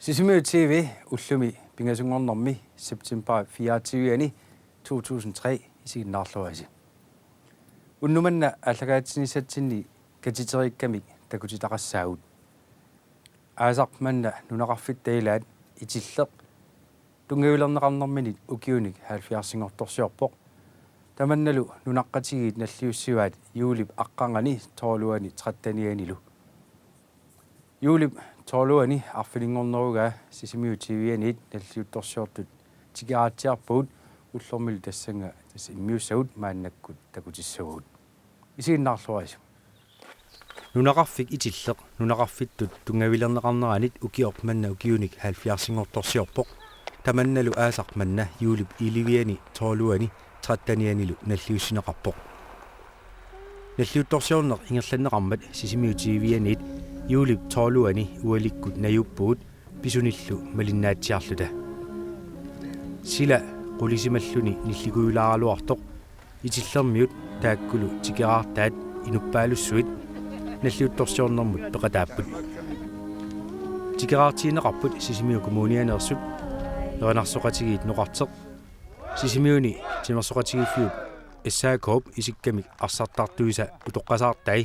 Sisimiu TV ullumi pingasungornermi September 24 2003 isiginnaarluasi. Unnumanna allagaatsinissatsinni katitirikkami takutitaqassaagut. Aasarmanna nunaqarfit tailaat itilleq tungavilerneqarnerminit ukiunik 70-ngortorsiorpoq tamannalu nunaqqatigiit nalliussivaat juulip aqqangani toorluani 13nianilu. Juulip toorluani arfilingornerugaa Sisimiu TV-anit nalliuttorsiortut tikiraatiarpuut ullormil tassanga tass immiussagut maannakkut takutissagut. Isiginnaarluasi. Nunaqarfik itilleq nunaqarfittut tungavilerneqarneranit ukiorpmanna ukiunik 70-ngortorsiorpoq tamannalu aasarmanna juulip iliviani toorluani 13nianilu nalliussineqarpoq. Nalliuttorsiorneq ingerlanneqarmat Sisimiu TV-anit juulip toorluani ualikkut najuppuut pisunillu malinnaatsiarluta. Sila qulisimalluni nillikuilaraluartoq itillermiut taakkulu tikeraartaat inuppaalussuit nalliuttorsiornermut peqataapput. Tikeraartiineqarput Sisimiu kommunianeersut nerinarsoqatigiit noqarteq Sisimiuni timersoqatigiffiut Essaakoob isikkamik arsartartuisa utoqqasaartai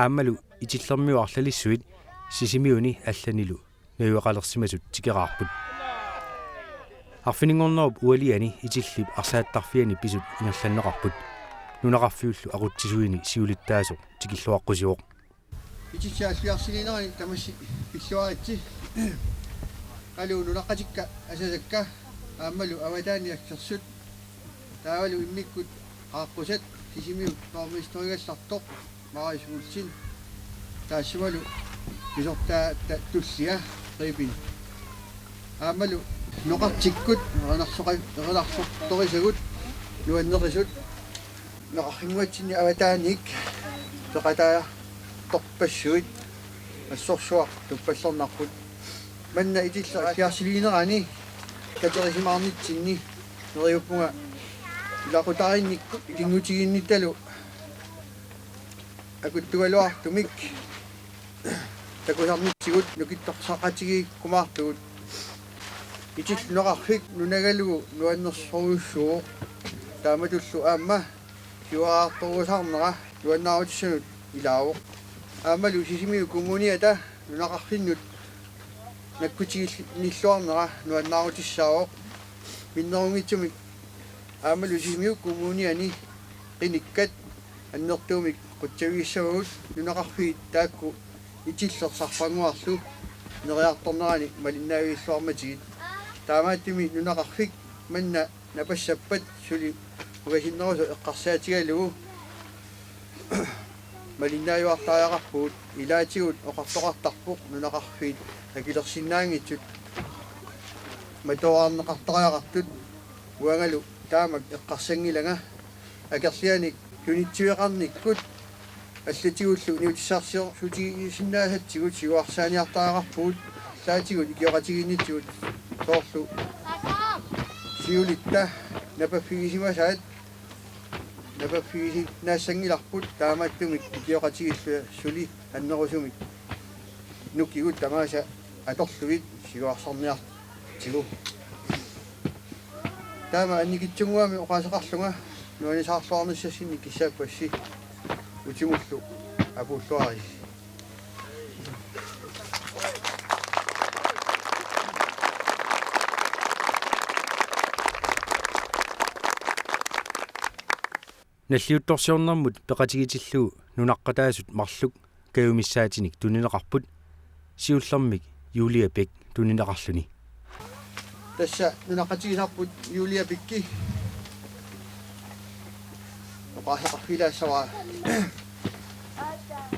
aammalu itillermiuarlalissuit Sisimiuni allanilu nayuaqalersimasut tikeraarput. Arfiningornerup ualiani itillip arsaattarfiani pisut ingerlanneqarput nunaqarfiullu aqutsisuini siulittaasoq tikilluaqqusiuq. Itillaalliarsilineri tamassi pilluaritsi qalu nunaqatikka asasakka aammalu avataaniaksersut taavalu immikkut qaaqqusat Sisimiu normistorigallartoq maarisuulsin taassimalu pisortaa tullia qipin aammalu noqartikkut erinarsortorisagut nuannerisut noqarringuatsinni avataanik peqataa torpassuit assorsuaq tuppallornarput manna itilla alliarsiliinerani katerisimaarnitsinni neriuppunga ilaqutarinnikkut itingutiginnittalu akuttugaluartumik takusarnitsigut nukittorsaqatigi kumaartugut itil noqarfik nunagalugu nuannersoruussuuq taamatullu aamma kiuaraartorusarnera nuannaarutissanut ilaavuq aammalu Sisimiu kommuniata nunaqarfinnut nakkutigillilluarnera nuannaarutissaavoq minnerungitsumik aammalu Sisimiu kommuniani qinikkat annertuumik qutsaviissavagut nunaqarfiit taakku itillersaarpanguarlu neriartornerani malinnaaviilluarmatigit taamaattimi nunaqarfik manna napassappat suli ugasinnerusu eqqarsaatigalugu malinnaajuartaajaqarpuut ilaatigut oqartoqartarpuq nunaqarfiit akilersinnaangitsut matoarneqartariaqartut uangalu taamak eqqarsangilanga akerlianik tunitsivеqarnikkut аллатигуллу ниутиссаарсиор сутигисиннаасатсигут сигуарсааниартаақарпуут таатигут икиоқатигиннитсигут тоорлу сиулитта напаффигисимасаат напаффигиси наассангиларпут таамааттумик икиоқатигиллуя сули аннерусумик нуккигут тамааса аторлугит сигуарсарниартигу таама анникитсунгуами оқасеқарлунга нуанисаарлуарниссассинни киссааппасси утимуллу апууллуари наллиутторсиорнэрмут пеқатигитиллуу нунаққатаасут марлук каюмиссаатиник тунинеқарпут сиуллэрмик Юлия Бек тунинеқарлуни тасса нунаққатигисарпут Юлия Бекки опаасақарфилаассаваа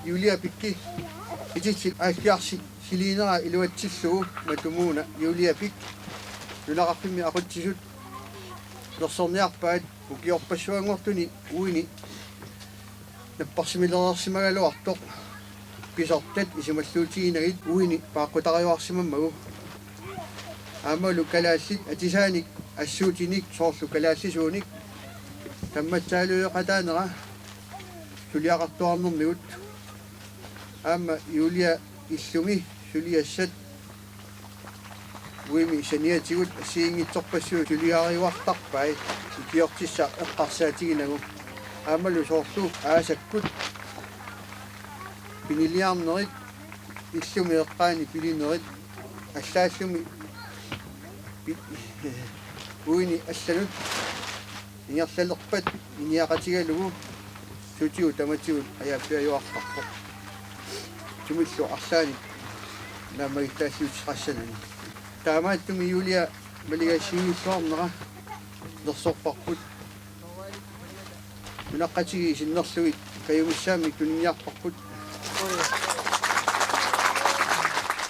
Юлия Бекки ититси ааллиарси силинера илуатсиллуу матумууна Юлия Бек нунақарфимми ақутсисут нерсорниарпаат укиорпассуангортуни уини наппарсимилерерсимагалуартоқ писортат исималлуутигинагит уини пааққутариуарсимаммагу аамалу калааллит атисааник ассуутиник соорлу калааллисууник тамматсаалуйоқатаанера сулиақартуарнэрмигут аама Юлия иллуми сулиассат uimi saniatigut asiingitsorpassuu tuliariuartarpai ikiortissa eqqarsaatigilagu aamalu soorlu aasakkut piniliarnerit illumi eqqaani pilinerit аллааллуми уини алланут ингерлалерпат иниақатигалугу сутиу таматиу аяаппиаюартарпо тумиллу арлаани наамагиттааллуутиқассанани таамааттуми юлия малигасингиллуарнера нерсорпарпут унаққатиги синнерлугит каюмиссаами туниниарпарпут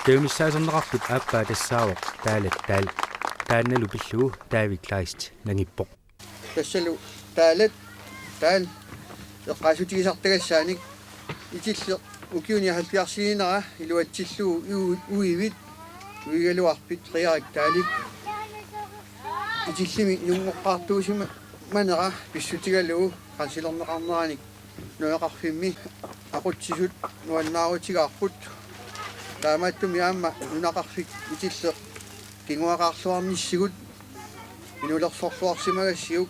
Teumissaasernerarput aappaa tassaawaq taal taannalu pillugu taaviklaist nangippoq тассалу таалат таал эққаасутигисартагассааник итилле укиуни халпиарсигинера илуатсиллуу уивит уигалуарпит риарик таалик итиллими нунгоққартуусима манера писсутигалугу қансилернеқарнераник ноэқарфимми ақутсисут нуаннаарутигаарпут таамааттуми аама нунақарфик итилле кингуақарлуарниссигут инулерсорлуарсимагассиук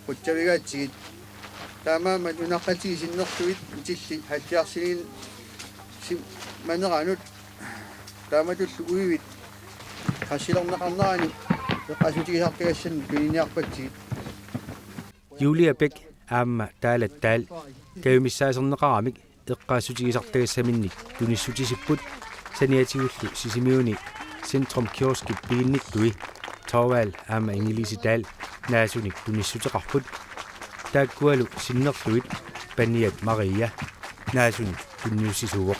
путсавигаатсигит таамаама нунаққатиги синнерлуит итилли халлиарсигин манеранут тааматуллу уивит хассилернеқарнерани эққасутигисартагассан пининиарпатсигит Julia Bæk aamma taal kayumissaaserneqaramik eqqaassutigisartagassaminnik tunissutisipput saniatigullu sisimiuni Centrum Kioski piginnittui Torvald aamma Ingelise Dahl naasunik tunissuteqarput taakkualu sinnerluit Paniat Maria naasunik tunniussisuuq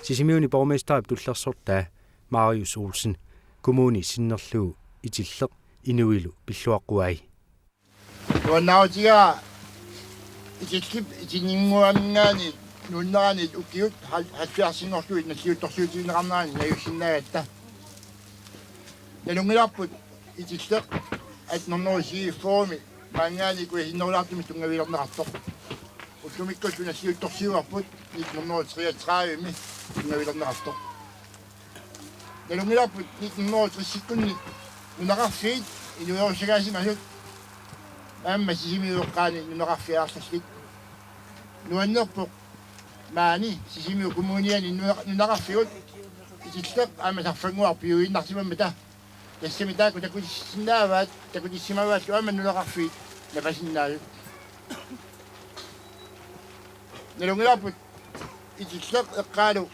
sisimiuni borgmesterap tullersortaa Marius Olsen kommuni sinnerluu itilleq inuilu pilluaqquai Tuannautiga ikillip itinninguamngaani nunnerani ukiut halfiarsinngorluit nassiuttorsuutigineqarnerani nayussinnaagatta nalungilarput itilleq atnernerusigi formi maangaani kuisinnerulaartumi tungavilerneqartoq ullumikkullu nassiuttorsiuarput nitnernerut 33 tungavilerneqartoq nalungilarput nitnernerut rissikkunni nunaqarfiit inuyorusagaasimasut amma sisimiuqqaani nunaqarfiaarlaslik nuannerpoq maani sisimiu kommuniani nunaqarfigut itilleq amma sarfanguarpiuinnarsimammata тассами тааку такутиссиннааваат такутиссимавааллу аама нунеқарфиит напасиннааю налунгиларпут итиллеқ эққалу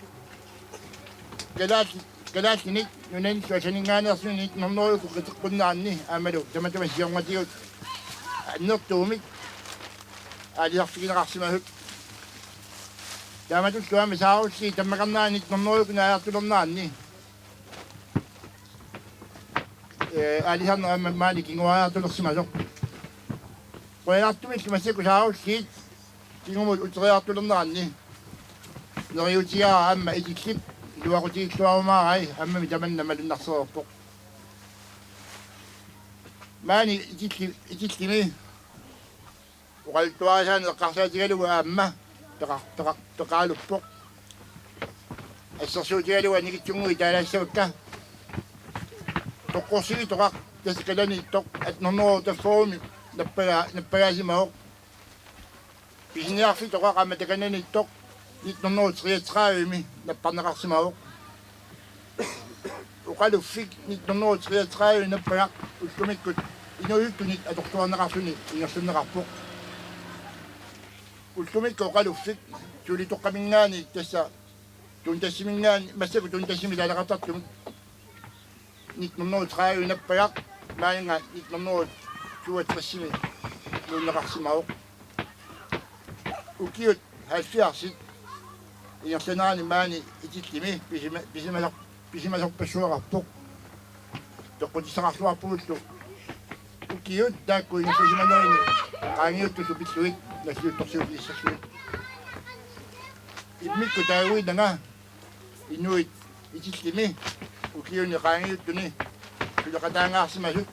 галаатник нунан суасанингаанерсуни норнеруку қитеққуннаарни аамалу таматамассиорнатигут аннертуумик алиартигинеқарсимагут тааматуллуами саарусси таммақарнааник норнеруку наартулернаанни алихан малик ингуаартулерсимасо qoyartumik massakusaarussiit tingumut uteriartulerneraanni neriutigaa amma ikillip luaqutigiluarumaarai ammami tamanna malunnersererpoq maani ikillimi uqaltuarisaani eqqarsaatigalugu aamma peqaaluppoq assersuutigalugu nikitsunngui taalassavakka toqqorsigi toqaq taskalani toq atnerneru tafforumi nappagaasimaoq pisiniarfi toqaq amma takanani toq nitnerneru 33 napparneqarsimaoq uqaluffik nitnerneru 33 nappagaq ullumikkut inuuyuttunit atortuarneqarsuni ingersunneqarpoq ullumikku uqaluffik tuli toqqamingaani tassa tuntassimingaani massaku tuntassimi talaqartartumik nitnerneru 30 nappagaq maanga nitnerneru tuatrassimi nunneqarsimaoq ukiut halfiarsit ingerlanaani maani itillimi pisimasorpassuaqarpoq toqqutisaqarluarpugullu ukiut taakku ingerlanaani qaangiuttu pilluit nassiuttorsiuqissarluit immikku taaguinanga inuit itillimi ukiuni qaangiuttuni pileqataangaarsimasut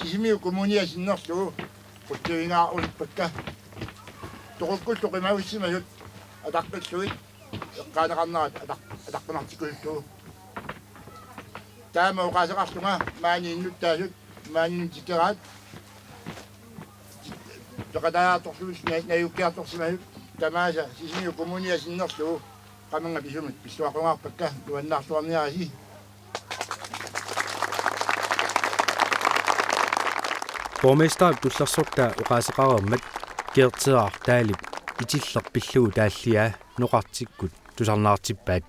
sisimiu kommunia sinnerlugu quttuingaarulipakka toqukkullu qimaussimasut ataqqilluit eqqaaneqarnerat ataqqanartikullu таама оқасеқарлунга мааниннуттаасут маанинтикераат тоқатааторсуус наюккиарторсимасут тамааса сисиниу коммуния синнерлугу qamanga pisumut pissuaqungaarpakka tuannaarsuarniarasi Borgmester tullersorta uqaasеqarammat keertiar taalip itillerpillugu taallia noqartikkut tusarnaartippaat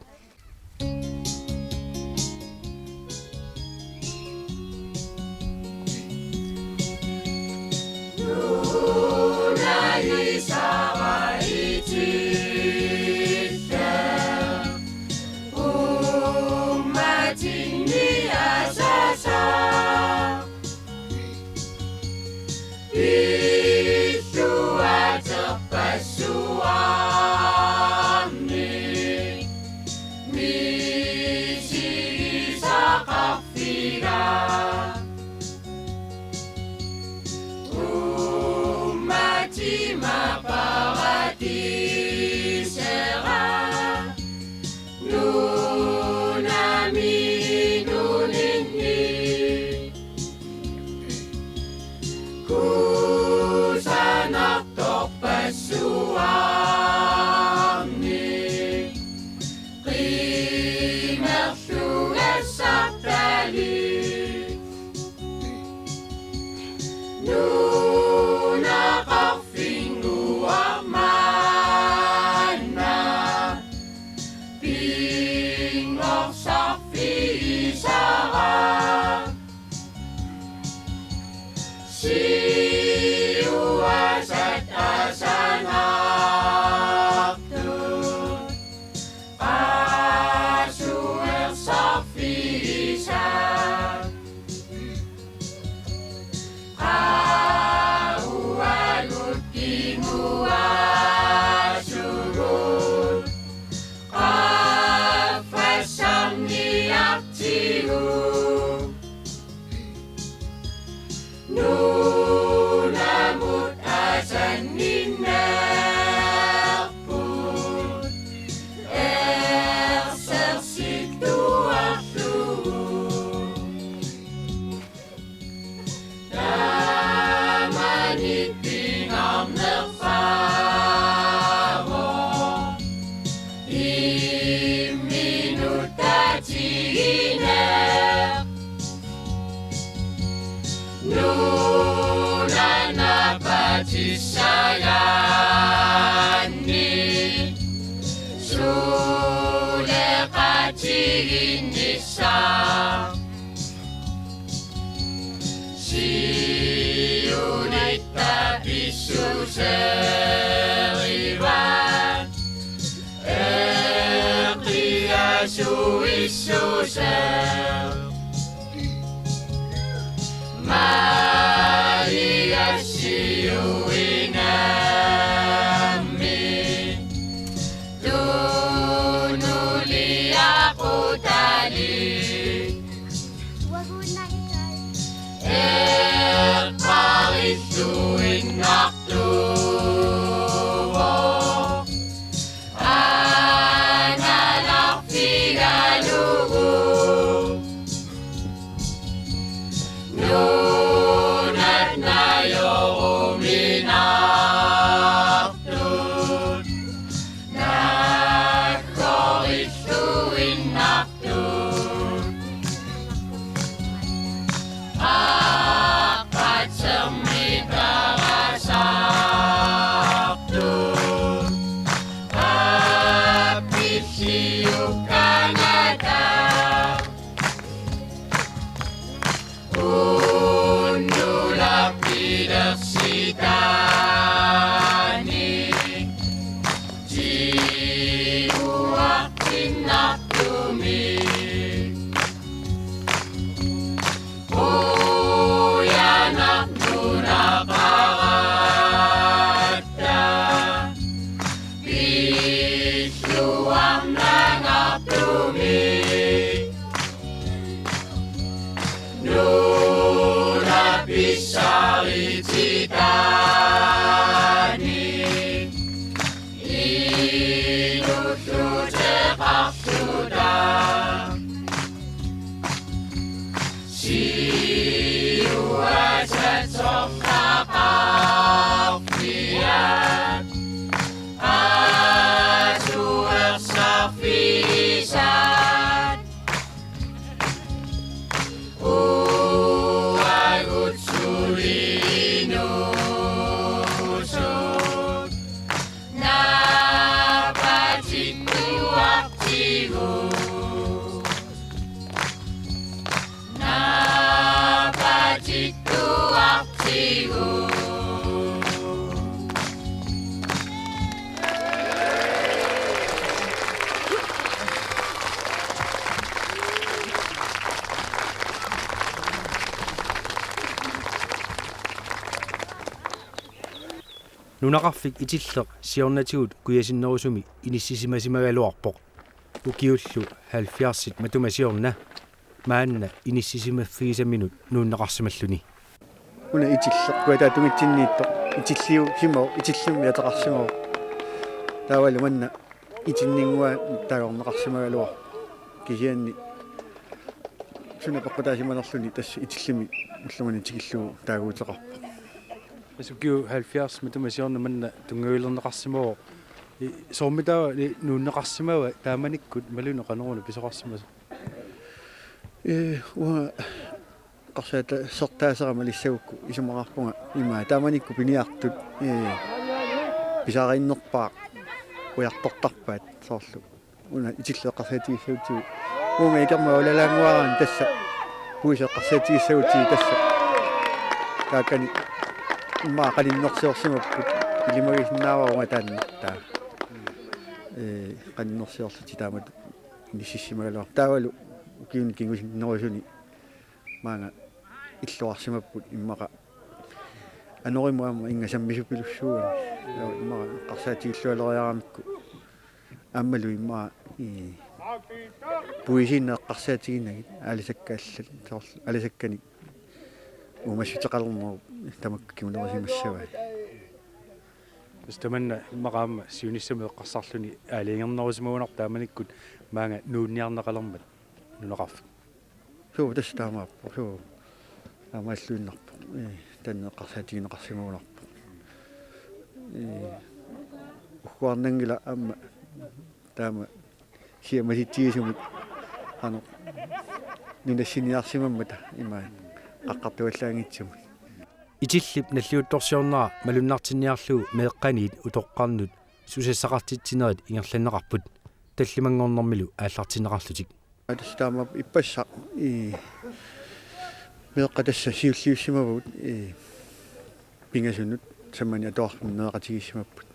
Nunaqarfik itilleq siornatigut kuyasinnerusumi inissisimasimaгаluarpoq ukiullu 70 matumasiorna maanna inissisimaffigisaminut nuunneqarsimalluni una itilleq kuataatungitsinniittoq itilliu simau itillumi yataqarsimau taavalu manna itinninngua taagorneqarsimagaluar kisianni suna paqqutaasimanerluni tassa itillumi уллумани тигиллуу таагуутеқарпо асукиу 70 матумасиорна манна тунгуилернеқарсимоо соормитаа нууннеқарсимава тааманиккут малуна қанеруна писоқарсимаса уа qarsaata sortaasarama lissagukku isumaqarpunga ima taamanikku piniartut pisaarinnerpaa ujartortarpaat soorlu una itilleqarsaatigissautigu uunga ikerma ulalaanguaraan tassa puiseqqarsaatigissagutii tassa taakani immaa qaninnersiorsimapput ilimagissinaavaunga taannartaa qaninnersiorluti taamat nississimagalua taavalu ukiuni kingusinnerusuni maanga illuarsimapput immaqa anorimuamma ingasammisuppilussuuni immaqa qarsaatiillualeriaramikku aammalu immaa puisinneqqarsaatiginnagit aalisakkaallal soorlu aalisakkani umassutеқалернеру тамаккимунерисимассаваа стаманна иммақаама сиунissамеэққарсарлуни аалингернерусимагунар тааманиккут маанга нуунниарнеқалермат нунеқарфик суу тастаамааппо суу амааллуиннарпо таннеқарсаатигинеқарсимагунарпо ухуарнангила амма таама сиамаситигисумут ано нунассиниарсимаммата имаа аққартуаллаангитсумут итиллип наллиутторсиорнера малуннартинниарлугу меэққаниит утоққарнут сусассақартитсинерит ингерланнеқарпут таллимангорнэрмилу ааллартинеқарлутик атастаамап иппасса меэққатасса сиуллиуссимавут пингасунут саммани атоарнеэқатигиссимаппут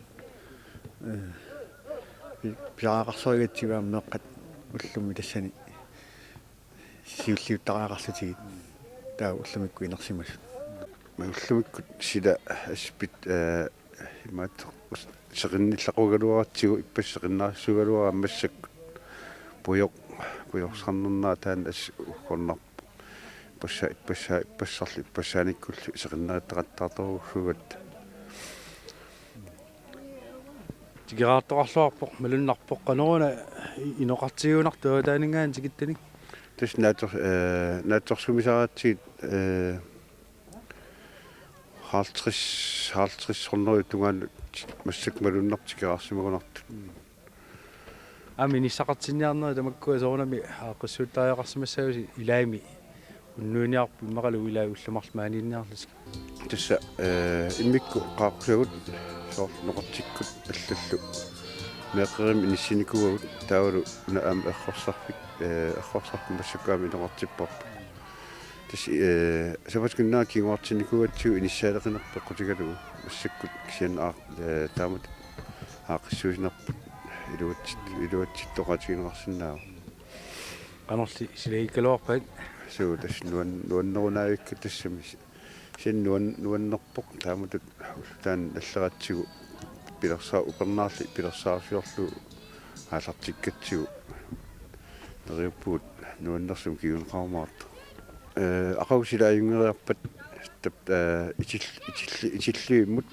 пиаақарсоригатсиваа меэққат уллуми тассани сиуллиуттараақарлутигит таа уллумикку инерсимасут уллумиккут сила аспит имаат сеқинниллақугалуаратсигу иппассеқиннаассугалуара аммассак пуйорсарнернаа таан ас уккорнарпу иппассааниккуллу сеқиннааттақаттаарторугсугат тигераартоқарлуарпоқ малуннарпоқ қанеруна иноқартигунартуа таанингаан тигиттаник тас наатсорсумисараатсигит 50 сорнери тунгаан массак малуннартикераарсимагунарту аминissaqartinniarneri tamakkuа соорнами ааққиссууттариақарсимассагуси илаами уннуиниарпу иммақалу илаа уллумарлмааниинниарлус тасса иммикку qaaqsugut соор ноқартиккут аллаллу меққерим иниссиникугут таавалу наам ахқорсарпу массаккаами ноқартиппарпу тас сапаскуннаа кигуартинникугатсуу иниссаалеқинерпе қутигалугу массаккут кисианаа таамат ааққиссуусинерпу илуатситтоқатигинеқарсинаава qanarli silaikkaluarpaat суу тас нуаннерунаавикка тассами син нуаннерпоқ тааматут таан аллератсигу пилерсаа упернаарли пилерсаарфиорлу аалартиккатсигу нериуппуут нуаннерсум кигунеқармаарта ақаусилааюнгериарпат тап итиллииммут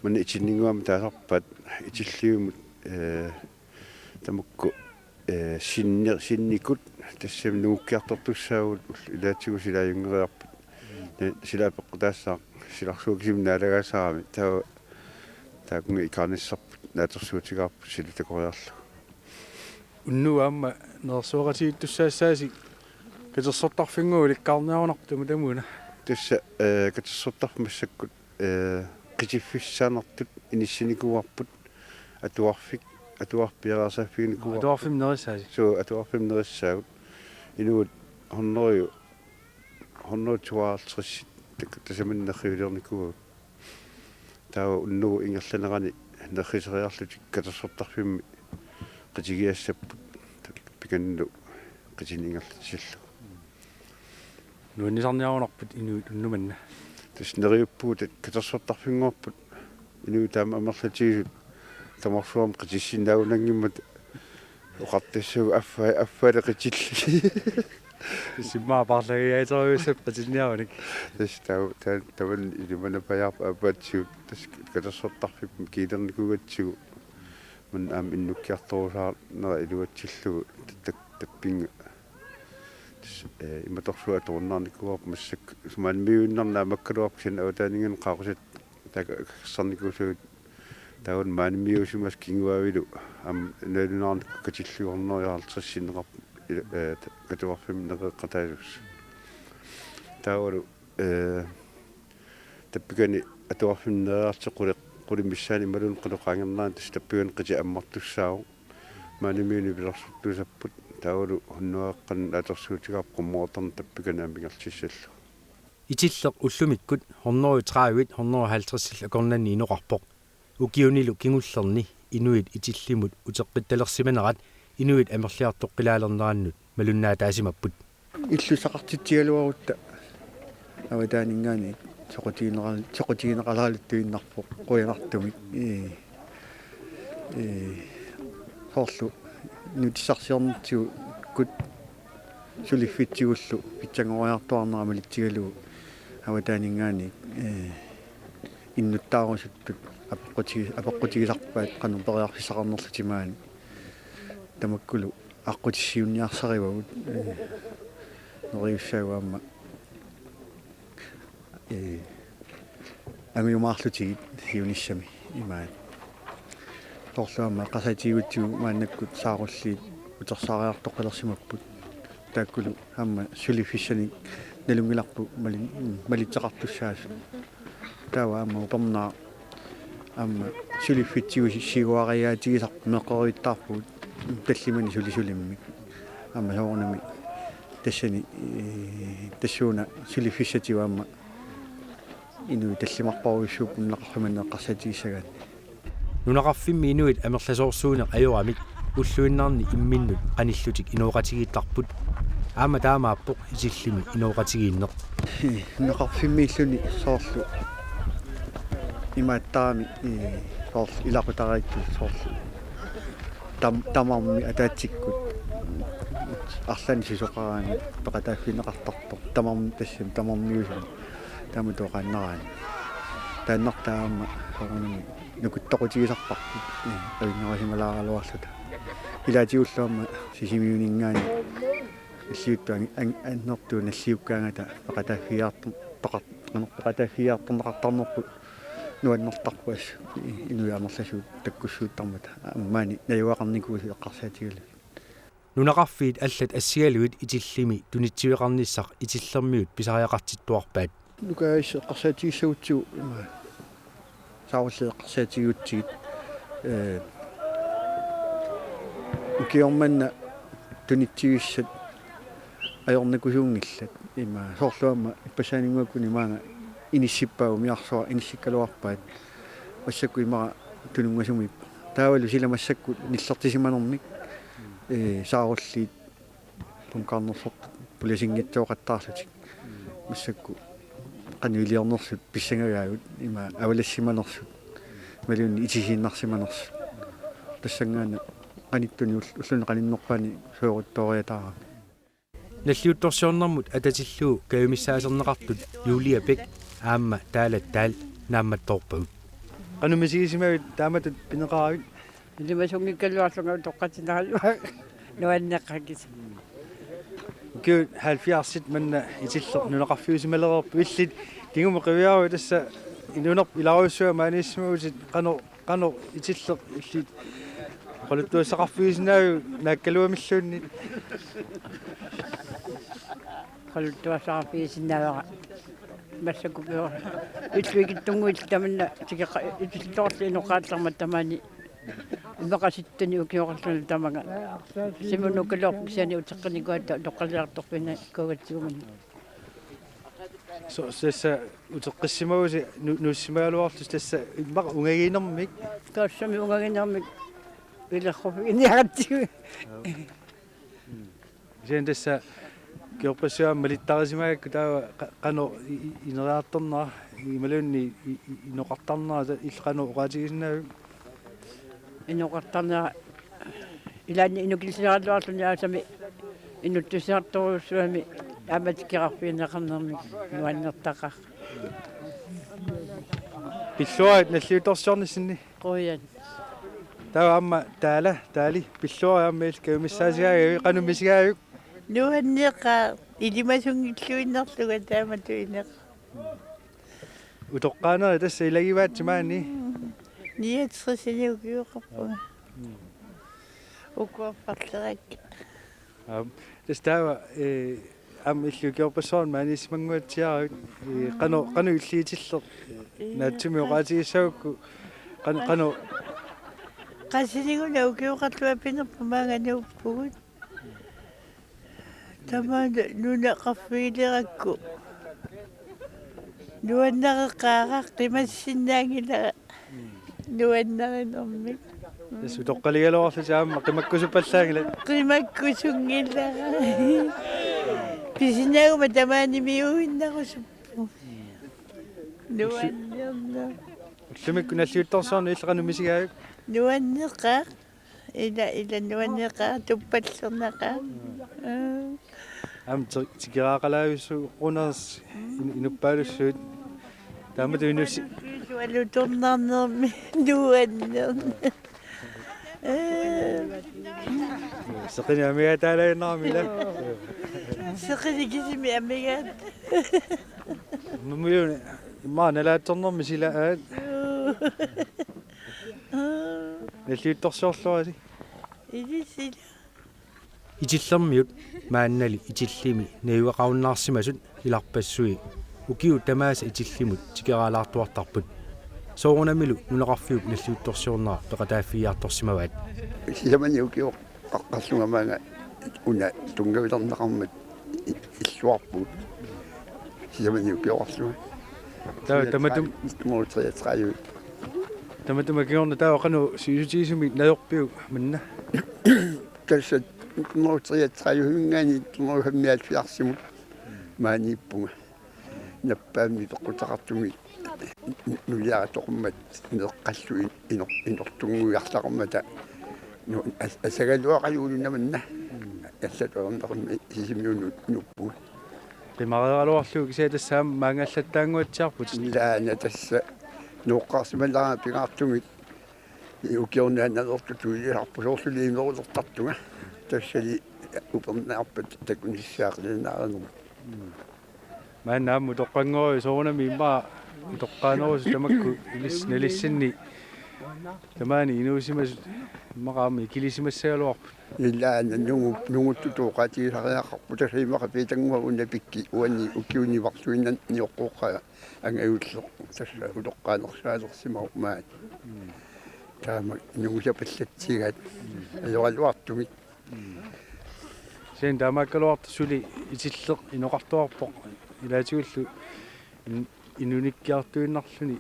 мана итиннингуама таасарпат итиллиумут тамукку синникут тассам нууккиартортуссаагут илаатсигу силааюнгериарпат силаапеққутаассаа силарсуукисимнаалагаасаарами таакунга икааниссарпут наатерсуутигаарпут силатакориарлу уннуаама нерсуоқатигиттуссаассааси катерсортарфингуу ликкаарниарунартуму тамуна тасса катерсортарфмассаккут qitiffissaanartut inissinikuarput atuarpiaraasaffiginikua atuarfim nerissaasi суу atuarfimnerissaagut inuut хорноритуаартриссит тасаминнерриулерникуа таа уннугу ингерланерани неррисериарлутик катерсортарфимми qitигиассаппут пиканну qitiniнгерлатсиллу нуаннисарниарунарпут инуут уннуманна тас нериуппуут катерсортарфингуарпут inu tam amerlati tamarsuam qitissinaunanngimmat uqartissugu affaaleqitilli simmaa parlagiaitoruussap qatinniarunik tas tavan ilumanapayarpa apaatsiut tas kalersortarfip kiilernikugaatsigu man am innukkiartorusaar nera iluatsillugu tappinga иматорсуа торнарникуар массак маанмиуиннарнаа маккалуарпсин аутаанинган qaaqusat такассарникусуут таун маанмиусумас кингуавилу ам нэлунаарник катиллуорнериарлтриссинеқар катуарфим неқеққатаалус тауру таппигани атуарфиннериартеқулеқ qulиммиссаани малун quluqaangernaан тас таппиган qiti аммартуссаау маанмиуни пиларсуттусаппут таулу хуннуаққан атерсуутигаап qummoortarn tappikana амингерлиссаллу итиллеқ уллумиккут 130 150 акорнанни иноқарпоқ укиунилу кингуллерни инуит итиллимут утеққитталерсиманерат инуит амерлиартоққилаалернераннут малуннаа таасимаппут иллусақартитсигалуарутта аватаанингаани соқутигинеқалаалуттуиннарпоқ қуянартумик хорлу нутисарсиорнтигу кут сулиффитсигуллу питсангориартуарнера малитсигалугу аватаанингаани иннуттаарусуттут апоққутигисарпаат канупериарфисақарнерлутимаани тамаккулу аққутиссиунниарсаривагут нориуссаагуамма амиумаарлутигит сиуниссами имаат торлуамма қасатигутсуу мааннаккут сааруллиит утерсаариартоққалерсимаппут тааккулу амма сулиффиссаник налунгиларпу малитсеқартуссаас таава амма упернаа амма сулиффитсигу сигуариаатигисар меққориттаарпут таллимани сулисулиммик амма соорнами тассани тассууна сулиффиссатигу амма инуи таллимарпаруйссууп нақарфиманеққарсатигиссагаат нунақарфимми инуит амерласоорсуунеқ аюрамик уллуиннарни имминнут қаниллутик инооқатигииттарпут аама таамааппоқ исиллими инооқатигииннеқ нақарфиммииллуни соорлу имааттаами соорлу илақутараитту соорлу тамарми атаатсиккут арлани сисоқараани пеқатааффинеқартарпо тамарми тассим тамармиусум тааматоқааннараани тааннартаама соорнами нукуттоқутигисарпарпут авингерасималааралуарлута илаатигуллуамма сисимиунингаани иллиуттуанги аннертуу наллиуккаангата пеқатааффиарторнеқартарнерпут нуаннертарпуас инуяамерласуут таккуссууттармата аммаани наюақарникуусу эққарсаатигала нунақарфиит аллат ассигалуит итиллими тунитсивеқарниссақ итиллермиут писариақартиттуарпаат нукаис эққарсаатигиссагутсуу саавалле эққарсаатигиутсигит укиорманна тунитсивиссат аёрникусуунгиллат има соорлуама иппасаанингуаккуни маага иниссиппаагу миарсуа иниссиккалуарпаат массакку имара тунунгасумип таавалу силамассакку ниллертисиманерник сааруллиит пункаарнерсорт пулисингитсооқаттаарлутик массакку qanuiliornersut pissangagagut ima avalassimanersut malunni itisiinнарсиманерсут тассангаана qaниттуни уллуни qaninnerpaani суорутториатаара наллиутторсиорнэрмут ататиллуу каюмиссаасернеқартут юлия пек аама таалаттаал наамматторпагут qanumisigisimavit taamatut pineqaravit илимасунгиккалуарлунга тоққатинаалуа нуаннеққакис киу 70 манна итиллер нунеқарфиусималерерпу иллит кигума қивиару тасса инунер иларуссуа maanissimagusит qano itiller illit qoluttuassaqarfiusinaagu naakkaluamilluunni qoluttuassaqarfiusinnaavera массакупиор иллуикиттунгуит таманна тикеқа итиллорли ноқааллармат тамаани имақаситтани укиоқарлуна тамага симунуккалуорпуксиани утеққаникуата тоққалиарторпина кугатсигумани сосса утеққиссимагуси нуссимаалуарлус тасса имақа унгагинермик таассами унгагинермик илерхоф иниаратсигу сен тасса укиорпассуам малиттарисимаакку таава qanu инераатторнера ималуунни иноқартарнера иллqanu уqaатигисиннаавик инуқартарнера илаанни инукилсиаралуарлуни аасами инуттусиарторуссуами аматикеқарфиинеқарнермик нуаннертақа пиллуарит наллиуторсиорниссинни қоян таава амма таали пиллуари аммаил кавимиссаасигаавик qanu мисигаавик нуаннеқа илимасунгиллуиннерлуга тааматуинеқ утоққаанери тасса илагиваатсимаани ниатсрисилиукиуқарпуга укуарпарлерак тастава ам иллукиорпассуарн маанисимангуатсиарак qanu иллиитиллер наатсуми уqaатигиссагукку qanu qassiniguna ukiuqarlua pinerpa maanganuuppugut тамаада нунеқарфигилеракку нуаннереққаараа қимассиннаангилара нуаннеринэрмик тас утоққалигалоорлу таама қимаккусуппаллаагила қимаккусунгиллара писинаагума тамаанимиуиннарусуппу нуаннернер уллумикку наллиутторсуарни иллеқану мисигаавик нуаннеқаа ила нуаннеқаа туппаллернеқаа ам тикераақалаависсу quners инуппаалуссуут таамату инусси суалуторнарнерми нуаннер сеқини амиатаалаиннармила сеқинигисими амигаат нумиуни имма налаатторнерми силаат наллиутторсуорлуаси илисила итиллэрмиут мааннали итиллими неуақаруннаарсимасут иларпассуи укиу тамааса итиллимут тикераалаартуартарпут соорунамилу нунеқарфиук наллиутторсиорнаа пеқатааффиаарторсимаваат силамани укио қаққарлугамаага уна тунгавилернеқармат иллуарпут силамани укиоқарлуга таматум муутриатрааю таматума киорна таава қану сиусутигисуми наёрпиу манна калсат муутриатрааю хингаани муухаммиат фиарсимут мааниппунга наппаамми тоқутақартуми нулиаратоқуммат неққаллу инортунгуиарлақармата асагалуақалуулунаманна аллатуарнеқарми сисимиуну нуппу qimaqeralуарлу кисаатассаам маангаллаттаангуатсиарпут лаана тасса нуоққарсималлараа пигаартумит укиорнааннерту туилиарпусоорлулиинерулертартунга тассали упернаарпат такуниссаақлинаарнер мааннаамму тоққангори соорунами имма тоққаанерус тамакку илис налиссинни тамаани инуусимас иммақаами килисимассагалуарпут илаана нугутту тоқатигисариақарпу тасаимақа питангуа унапикки уанни укиуниварлуиннан ниоққоққа ангаюллеқ тасса утоққаанерсаалерсимау маат таама нугусапаллатсигаат алуалуартумит сен таамааккалуарта сули итиллеқ иноқартуарпоқ илаатигуллу инуниккиартуиннарлуни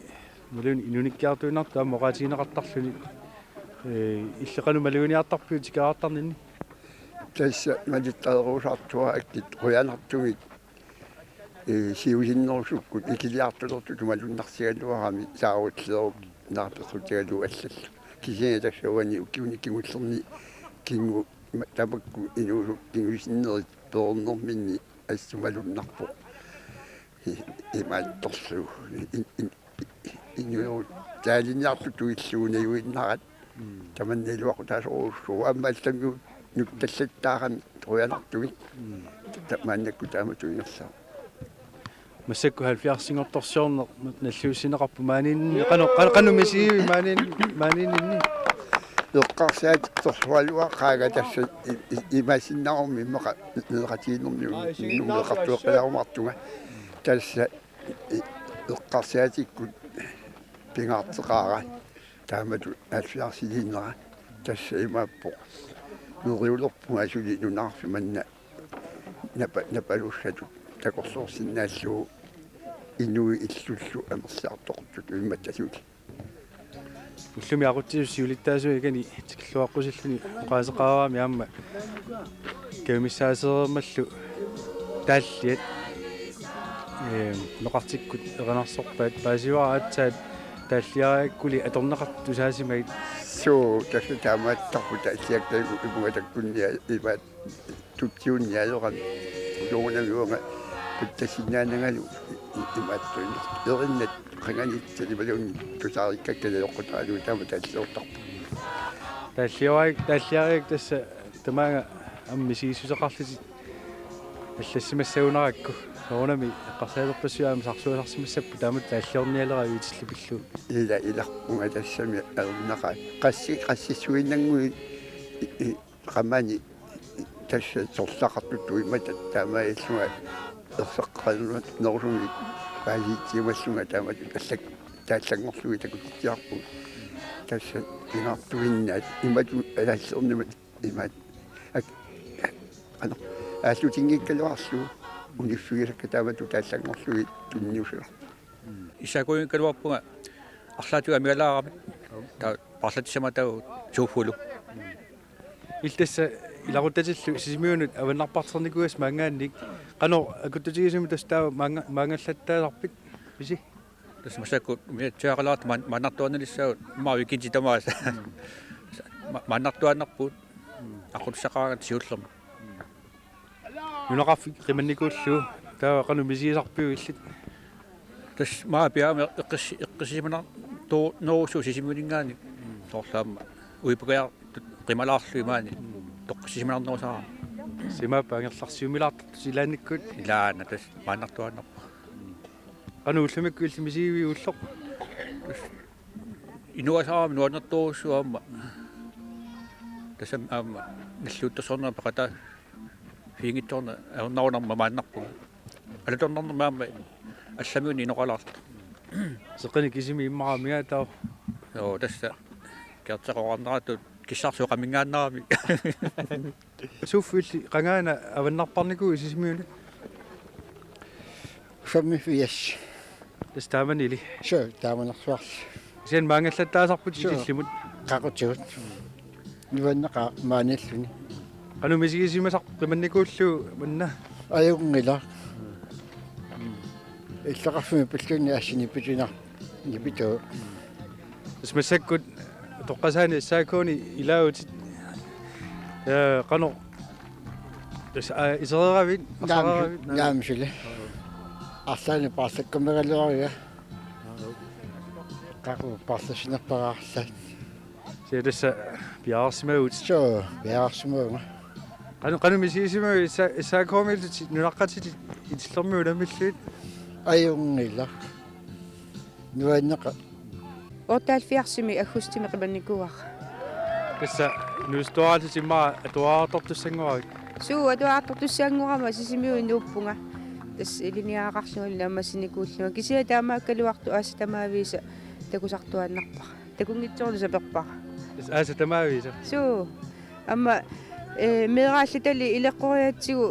малуни инуниккиартуиннар таама оқаатигинеқартарлуни иллеқану малуниартарпиу тикаартарнинни тасса малиттаерусартуа аккит қуянартумит сиусиннерусуккут икилиартулерту тумалуннарсигалуарами саарутлерук наапеқутигалу аллалла кисиа тассауани укиуниккигуллерни кингу табакку инуусук кингусиннерит пернэрминни ассумалуннарпо имаатторсуу инуу таалиниарту туиллуунаюиннарат таманнилуақу таасоруссуу аммааллангу нутталлаттаарами труянартуми тамааннакку тааматуинерлаа массакку 70-сингорторсиорнер наллуусинеқарпу маанинни қану мисиви маанинни эққарсаат торсуалуа қаага тасса имасиннаарми иммақа неқатиинерми нумеқартуэққалаарумартунга тасса эққарсаатиккут пингаартеқаара таамату алфиарсилииннера тасса имааппо нуриулерпунга асули нунаарфи манна напалуссату такорсоорсиннааллуу инуи иллуллу амерлиартоқутут имматтасули уллуми aquttius siulittaasui ikani tikilluaqqusilluni oqaasеqaavaami aamma kavimissaaseermallu тааллиат ноқартиккут эранарсорпаат паасивараатсаат тааллиарааккули аторнеқарту саасимагит суу тасу таамааттарпу тааллиактайгу имугатаккунниа иваат тутсиунниалерам улуунавиунга путтасинаанагалу имааттуин ериннат қанганитсаливалуун тусаариккаккалеоққутаалу таама тааллиортарпу тааллиараак тасса тамаага аммисигиссусеқарлути аллассимассагунаракку соонами эққарсаалерпассуаама сарсуасарсимассаппу таамат тааллиорниалера уитиллупиллу иларпунга тассами аруннақаа qassissuinnanngui qamani tassa sorsaqartuttu imata taamaillunga erseqqalunat norsungi paaliitsiumassunga taamat taallangorlugi takutiarpu tassa inartuinnaat imatu alaallernimat imaat ano aallutingikkaluarlu uniffigirakka taamatu taallangorlugi tunniusula исакуин калуарпунга арлаатуга мигалаарамит та парлатисаматау сууффулу илтасса иларутатиллу сисимиунут аваннарпартерникуас маангаанник qano акуттутигисиму тастаа маангаллаттааларпит писи тас масакку миатсиақалаат маннартуаналиссаут маавикинти тамаас маннартуаннарпут aquлсақаагат сиуллерма нунақарфи қиманникууллу таа qanu мисиисарпиу иллит тас маапиаами эққисимана тоо ноусу сисимунингаани соорлаама уипугаяар qimalaarluimaani toqqisimanarnerusara симаапаангерларсиумилаартарту силааниккут илаана тас мааннартуаннарпа qanu уллумикку иллимисииви уллоқ инуасаами нуаннэртуусуаама тасам аама наллуuттасорнера пақата фингитторна аернарунарма мааннарпу алаторнарнермаама алламиуни иноқалаарта сеққани кисими иммарамига таа оо тасса кертеқораннаратут киссарсуоқамингааннарами суффилли қангаана аваннарпарникуу сисимиуни Фаммифиас тастааманили соо тааманарсуарс сиан маангаллаттаасарпут иллимут qaqutigut нуаннаqa мааниллуни qanu мисигисимасар qimannikuullu манна аюнгила иллақарфими пиллуни ассини питунар нипитоо смасаккут тоққасаани саакуни илаутит qanu исереравит наамсуле арлаани паасаккумегалерариа qaqu паасасинерпараарсаат сиадасса пиаарсимагут соо пиаарсимаунга qanu мисигисимаги саакуумилти нунаққатили итиллэрмиу ламиллуит аюнгила нуаннаqa Ootaalfiarsimi agustimi qimanikuar. тасса нустоаалисимаа атуаартортуссангуарик Suu atuaartortussaangurama sisimiu nuuppunga. Tas iliniaaqarsuulla ammassinikуулluga kisia taamaakkaluartu aasa tamaaviisa takusartuannarpa. Takungitsorlu saperpa. тас ааса тамаависа Suu amma meeraallitali ileqqoriatsigu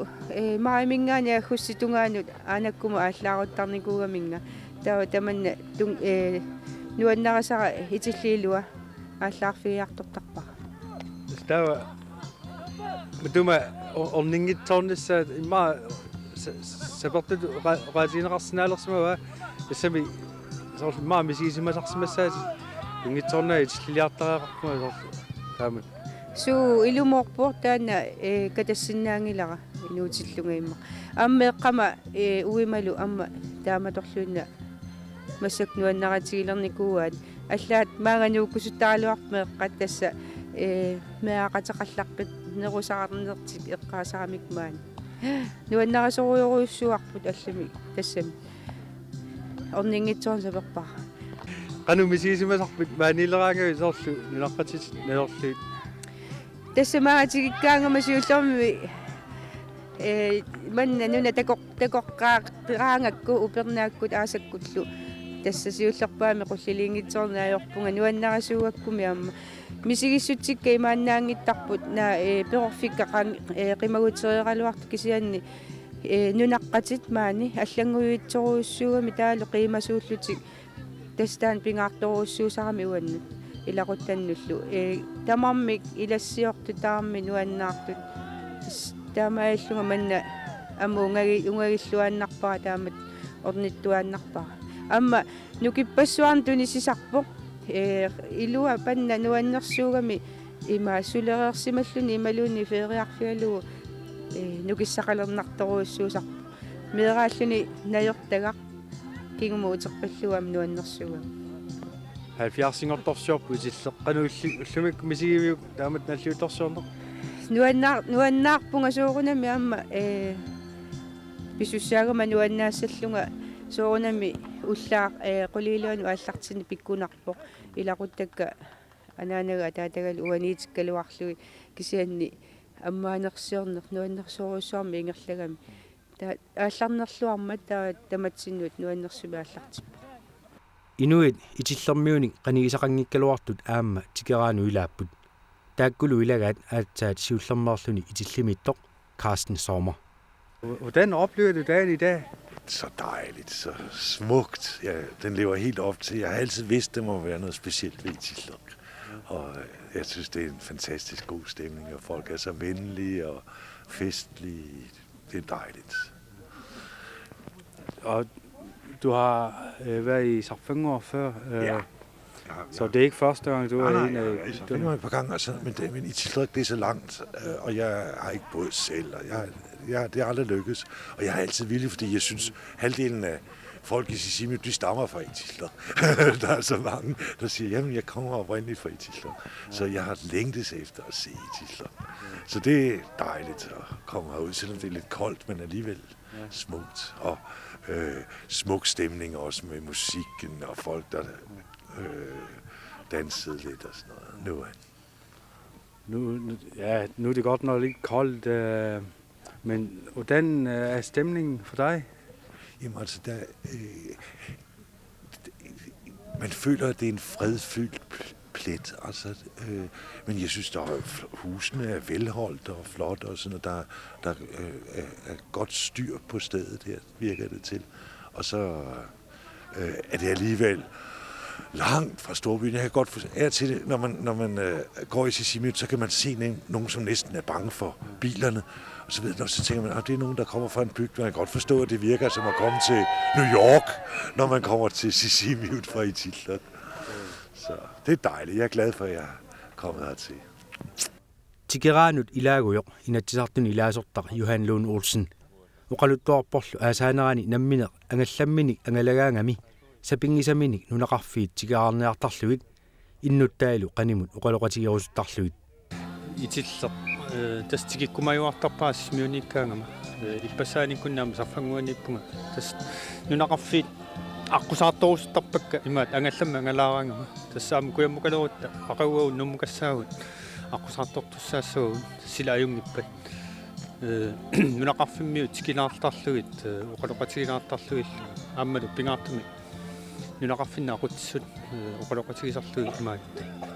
maaimingaani aggussitungaanut aanakkumu ааllaaruttarnikuugaminga tawa tamanna nuannarasara itilliilua ааllaarfiiartortarpa. тас тава мутума орнингитсорнисса имма сапертут раатинеқарсинаалерсимава тассами сорл имма мисигисимасарсимассаати ингитсорнаа итиллиартараақарпуга сорл таамат Suu ilumorpor taana katassinaangilara inuutillunga imma ammeeqqama uimalu amma taamatorluunna massaknuannaratigilernikuuaat аллаат маанганиуккусуттаралуарпмеэққат тасса меақатеқалларпит нерусаарнертик эққаасарамик маани нуаннарасоруйоруйуссуарпут аллами тассами орнингитсоон саперпара qanu misigisimасарпит маанилераангави соорлу нунаққатит налерлуит тассамаатигиккаангамасиуллерми манна нуна такоққаартираангакку упернааккут аасаккуллу тассасиуллерпаами qulлилингитсорнаajorpunga nuannarasuuakkumi amma мисигиссутсикка имааннаангиттарпут на перорфикка qimagutseriqaluartu kisianni нунаққатит маани аллангуйитсоруйуссуугами таалу қимасууллутик тастаан пингаарторуйуссуусарами уаннут илақуттаннуллу тамармик илассиорту таарми нуаннаартут таамааллунга манна амма унгагиллуааннарпара таамат орниттуааннарпара амма нукиппассуарн тунисисарпоқ илуа панна нуаннерсуугами има сулереерсималлуни ималуни фериарфиалуу нукиссақалернарторуссуусар меэрааллуни наёртагақ кигуму утерпаллуам нуаннерсууга 70-ингорторсиорпу исиллеққану уллумик мисигивиук таамат наллиуторсиорнер нуаннаарпунга соорунами амма писуссаагама нуаннаассаллунга соорунами уллаа qulilluanu ааллартини пиккунарпоқ илақуттакка анаанага таатагал уаниитиккалуарлуи кисианни аммаанерсиорнер нуаннерсоруссуарми ингерлагами аалларнерлуарма таматсиннут нуаннерсуми ааллартиппа Inuit itillэрmiunik qanigисақангиккалуартут аама тикераану илааппут тааккулу илагаат аатсаат сиуллэрмаарлуни итиллимиттоқ Carsten Sommer. Hvordan oplever du dagen i dag? Så dejligt, så smukt. Ja, den lever helt op til. Jeg har altid vidst, det må være noget specielt ved Itilleq. Og jeg synes, det er en fantastisk god stemning, og folk er så venlige og festlige. Det er dejligt. Og du har været i Sarfangor før, Ja. så det er ikke første gang, du er en af... Jeg har et par gange, altså, men Itilleq, det er så langt, og jeg har ikke båd selv, og det er aldrig lykkes. Og jeg har altid vildt, fordi jeg synes, halvdelen af folk i Sisimiut, de stammer fra Itilleq. Der er så mange, der siger, jamen jeg kommer oprindeligt fra Itilleq. Så jeg har længtes efter at se Itilleq. Så det er dejligt at komme herud, selvom det er lidt koldt, men alligevel smukt. Og smuk stemning også med musikken og folk, der dansede lidt og sådan noget. Nu er det godt nok lidt koldt, men hvordan er stemningen for dig? Jamen altså, man føler, at det er en fredfyldt plet. Altså, men jeg synes, husene er velholdt og flotte og sådan noget. Der er godt styr på stedet her, virker det til. Og så er det alligevel langt fra storbyen. Jeg kan godt forstå til det, når man går i Sisimiut, så kan man se nogen, som næsten er bange for bilerne. Og så ved man, så tænker man, at det er nogen, der kommer fra en bygd. Man kan godt forstå, at det virker som at komme til New York, når man kommer til Sisimiut fra Itilleq. Så det er dejligt. Jeg er glad for, at jeg er kommet hertil. Tikeraanut ilaaguyoq inatsisartun ilaasortaq Johan Lund Olsen. Uqaluttuarporlu aasaaneraani nammineq angallamminik angalagaangami sapingisaminik nunaqarfiit tikeraarniartarluit innuttaalu qanimut uqaloqatigerusuttarluit. Itilleq тастикиккумаюартарпаас миуниккаангама иппасааниккуннаама сарфангуаниппунга тас нунақарфиит аққусаарторуссутарпакка имаат ангалламма ангалаараангама тассаама куяммукалерутта ақауау нуммукассаагут аққусаартортуссаассагу сила аюнгиппат нунақарфиммиу тикилаартарлугит оқалоқатигилаартарлугил ааммалу пингаартуми нунақарфинна ақутсут оқалоқатигисарлугит имаат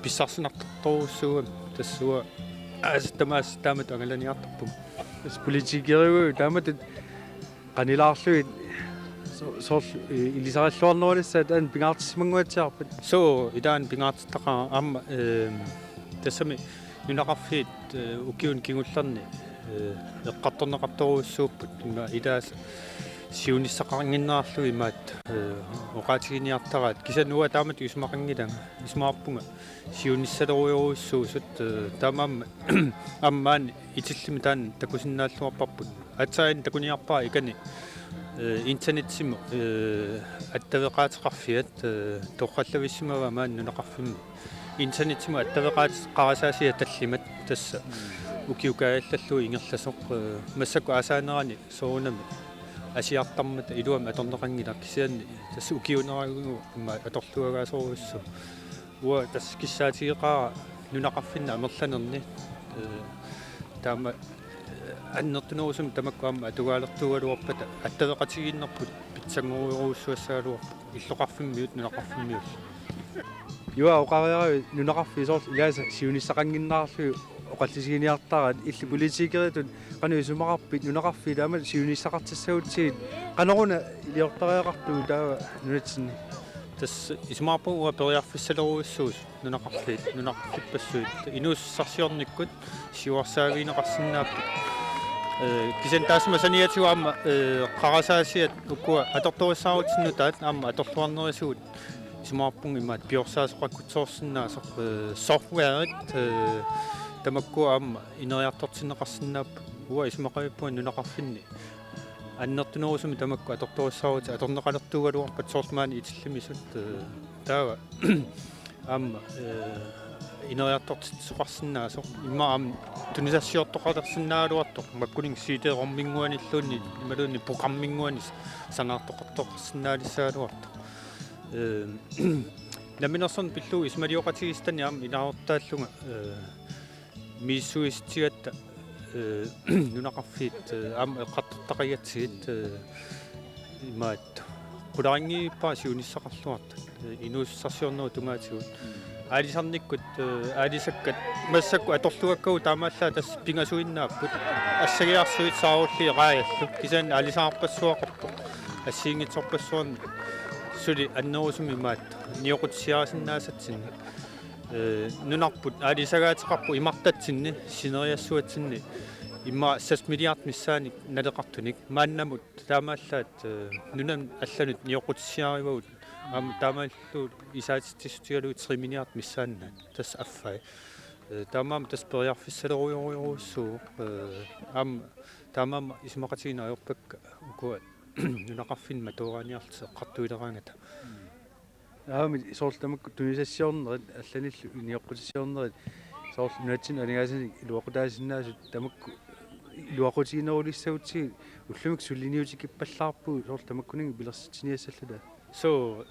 писсарсинарторуссуугам тассуа Тамаас таамат ангаланиартарпум. Politikeriu taamат qanilaarluit сор илисараллуарнерунissaat ан пингаартисмангуатсиарпат. So идаан пингаартиттаqa аама тассами нунақарфиит укиун кигулларни эққарторнеқарторуссууппут има идаас сиуниссақарнгиннаарлу имаат оқаатигиниартараат кисануа таамат исмақангилага исмаарпунга сиуниссалеруйоруссуусут таамаама аммаан итиллими таан такусиннааллуарпарпут атсаин такуниарпаа икани интернетсиму аттавеқаатеқарфиат тоққаллависсимава маан нунақарфимми интернетсиму аттавеқаатеқарасаасиа таллимат тасса укиукааллаллуи ингерласоқ массаку асаанерани соонами асиартармата илуама аторнеқангилар кисианни тасса укиунерагугу имма аторлуагаасоруссу уа тасс киссаатигеқара нунақарфинна амерланерни таама аннертунерусум тамаккуамма атугаалертугалуарпата аттавеқатигиннерпут питсангоруйоруссуассаалуарпа иллоқарфиммиут нунақарфиммиут юа оқариарави нунақарфисоор илааса сиуниссақангиннаарлуи оқаллисигиниартарат илли политикеритут qanu sumaqarpit nunaqarfiit amal siunissaqartissagutsiit qaneruна илиортариақартугу таа нунатсинни тас исмаарпуга периарфиссалеруйуссуус нунақарфиппассуит инууссарсиорниккут сиуарсаагинеқарсинааппут кисен таасмасаниатуама қарасаасиат уккуа аторториссааруутиннутаат аама аторлуарнерисуут исмаарпун имаат пиорсаасоқаккутсоорсинаасо софтверит тамаккуа аама инериартортинеқарсинаап уа исмақавиппуан нунақарфинни аннертунерусуми тамакку аторториссааруут аторнеқалертуугалуарпат соортмаани итиллимисут таава аама инериартортитсоқарсинаасо имма аама тунисассиортоқалерсинаалуартоқ маккунин сиитеэрмингуаниллуунни ималуунни программингуани санаартоқартоқарсинаалиссаалуарто наминерсон пиллуу исмалиоқатигистани аама инаартааллунга миссуистигатта нунақарфиит аама эққартортақиатсигит имаат қуларингииппаа сиуниссақарлуарта инууссарсиорнеру тунгаатигут алисарниккут алисаккат массакку аторлуаккау таамааллаа тас пингасуиннааппут ассагиарсуит саарулли рааллу кисаан алисаарпассуақарпу ассиингитсорпассуарни сули аннерусуми маат ниоқутсиарасиннаасатсинни нунарпут алисагаатеқарпу имартатсинни синериассуатсинни имма 6 миллиард миссааник налеқартуник мааннамут таамааллаат нунам алланут ниоқутсиаривагут аама таамааллу исаатиттисутигалу 3 миллиард миссаанна тас аффай таамаам тас периарфиссалеруйоруйоруссуу аама таамаам исмақатигина аёрпакка укуа нунақарфин матуораниарти эққартуилераангата аами соорлтамакку тунисассиорнерит алланиллу иниоққутиссиорнерит соорл нуатсин анигаасини илуақутаасиннаасут тамакку илуақутигинерулиссагутсиги уллумик суллиниутикиппаллаарпу соорлтамаккунинги пилерситсиниассаллута so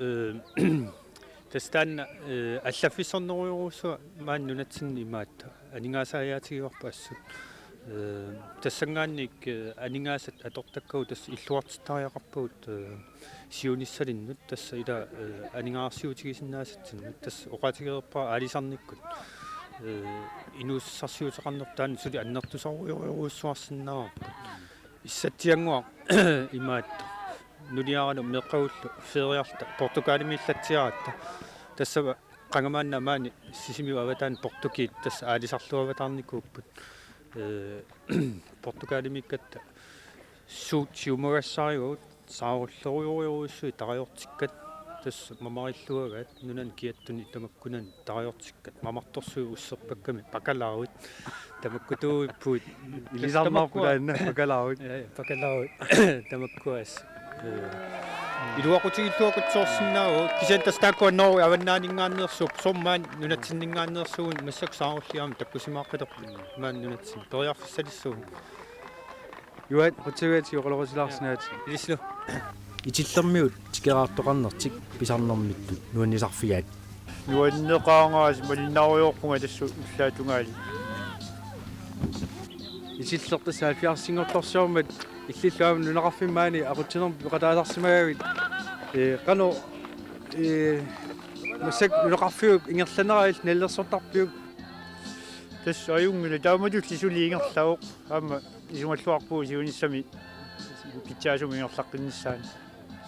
тестан аллаффиссорнеруйоруссуа маан нунатсинни имаатта анигаасааятигиорпаассут тассангаанник анигаасат атортаккау тас иллуартиттариақарпуут сиуниссалиннут тасса ила анигаарсиутигисиннаасатсиннут тас оқатигерпаа алисарниккут инууссарсиутеқарнертаани сули аннертусаруйоруссуарсиннаарпут иссатсиангуа имаатта нулиаралу меққауллу фериарта португалимиллатсиаратта тасса қангамаанна маани сисимиу аватаан портукиит тасса аалисарлуаватаарникууппут португалимиккатта суут сиумагассаариуут сааруллеруйоруйоруссуи тариортиккат тасса мамариллуагаат нунан киаттуни тамаккунан тариортиккат мамарторсуи уссерпакками бакалауит тамаккутуиппуит илисарнаарпулаанна бакалауит бакалауит тамаккуас илуақутигиллуакутсоорсинаагу кисантас тааккуаннеру аваннаанингааннерсуп сормаан нунатсиннингааннерсуун массак сааруллиаама таккусимааққилерпу маан нунатсин периарфиссалиссуу юат хотсигаати оқолорисилаарсинаати илислу итиллэрмиут тикераартоқарнертик писарнэрмиттут нуаннисарфигаат нуаннеқаангаас малинааруйорпунга тассу уллаатунгаали исиллертасаа фиарсингорторсиормат иллиллуам нунақарфиммаани ақутсинерми пеқатаасарсимагавит қано массак нунақарфиук ингерланераил наллерсортарпиук тас аюнгуна тааматулли сули ингерлауоқ аама исумаллуарпуу сиуниссами питсаасуми ингерлаққиннссаани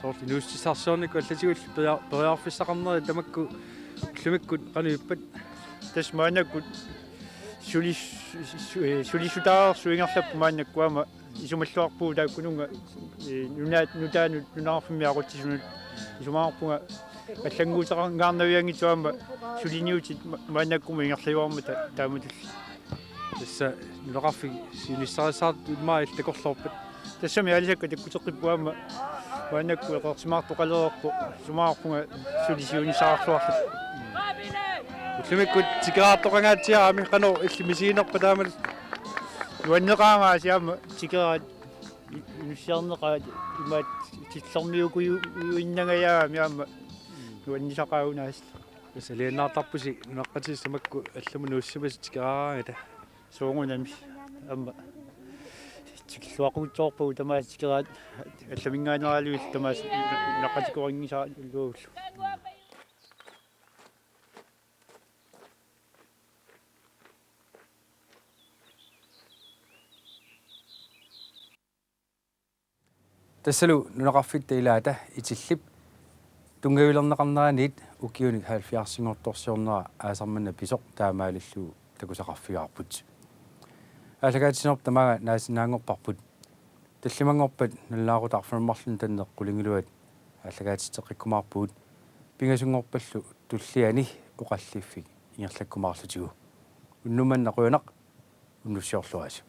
соорли нууссисарсиорникку аллатигул периарфиссақарнери тамакку лумиккут қануиппат тас маанаккут сулисутаар суингерлаппу маанаккуама исумаллуарпуу тааккунунга нутаанут нунаарфимиақутсисунут исумаарпунга аллангуутеқарнгаарнавиангитуама сулиниутит маанаккума ингерлиуармата тааматулли тасса нунақарфи сиуниссарисаарт имаил такорлорпат тассами алисакка таккутеққиппуама маанакку эқортимаартоқалерерпу сумаарпунга сулисиунисаарлуарлу уллумиккут тикераартоқангаатсиарами қано иллимисиинерпа таамал нуаннеқаангаасиама тикераат инуссиарнеқаат имаат тиллэрмиукуиннагаяами аама нуаннисақаагунаас салианнаартарпуси нуаққатиссамакку алламу нууссимас тикераараагата суунгунами аама тикиллуақутсоорпу тамаас тикераат алламингаанералуил тамаас наққатикорингисаа лууллу тассалу нунақарфитта илаата итиллип тунгавилернеқарнераниит укиуник 70-сингорторсиорнера аасарманна писоқ таамаалиллуу такусақарфигаарпут аллагаатисинерп тамага наасинаангорпарпут таллимангорпат наллаарутарфермарлун таннеққулингилуат аллагаатистеққиккумаарпуут пингасунгорпаллу туллиани оқаллиффик ингерлаккумаарлутигу уннуманна қуянақ уннуссиорлуаси